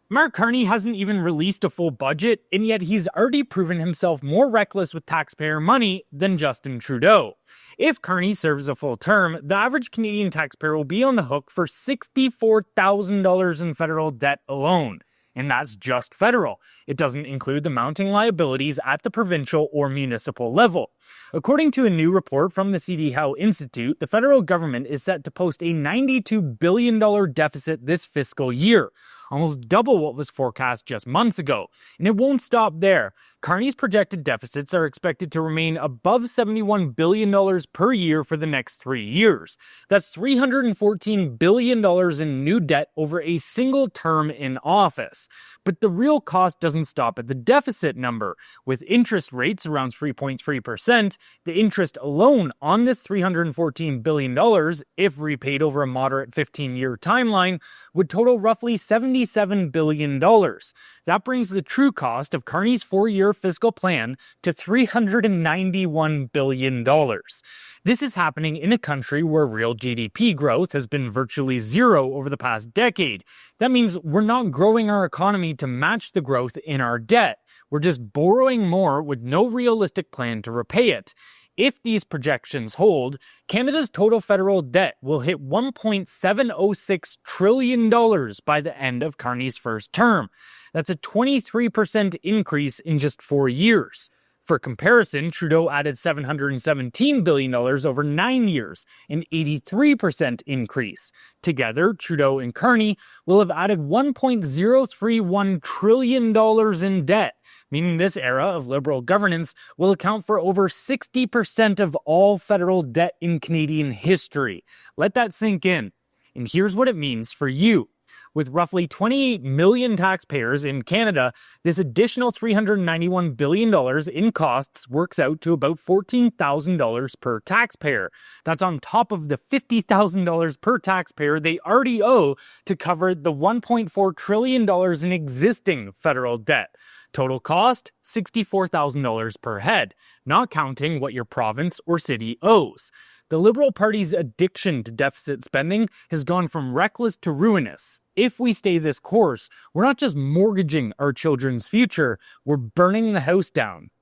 Mark Carney hasn't even released a full budget, and yet he's already proven himself more reckless with taxpayer money than Justin Trudeau. If Carney serves a full term, the average Canadian taxpayer will be on the hook for $64,000 in federal debt alone. And that's just federal. It doesn't include the mounting liabilities at the provincial or municipal level. According to a new report from the C.D. Howe Institute, the federal government is set to post a $92 billion deficit this fiscal year, almost double what was forecast just months ago. And it won't stop there. Carney's projected deficits are expected to remain above $71 billion per year for the next 3 years. That's $314 billion in new debt over a single term in office. But the real cost doesn't stop at the deficit number. With interest rates around 3.3%, the interest alone on this $314 billion, if repaid over a moderate 15-year timeline, would total roughly $77 billion. That brings the true cost of Carney's 4-year fiscal plan to $391 billion. This is happening in a country where real GDP growth has been virtually zero over the past decade. That means we're not growing our economy to match the growth in our debt. We're just borrowing more with no realistic plan to repay it. If these projections hold, Canada's total federal debt will hit $1.706 trillion by the end of Carney's first term. That's a 23% increase in just 4 years. For comparison, Trudeau added $717 billion over 9 years, an 83% increase. Together, Trudeau and Carney will have added $1.031 trillion in debt, meaning this era of Liberal governance will account for over 60% of all federal debt in Canadian history. Let that sink in. And here's what it means for you. With roughly 28 million taxpayers in Canada, this additional $391 billion in costs works out to about $14,000 per taxpayer. That's on top of the $50,000 per taxpayer they already owe to cover the $1.4 trillion in existing federal debt. Total cost, $64,000 per head, not counting what your province or city owes. The Liberal Party's addiction to deficit spending has gone from reckless to ruinous. If we stay this course, we're not just mortgaging our children's future, we're burning the house down.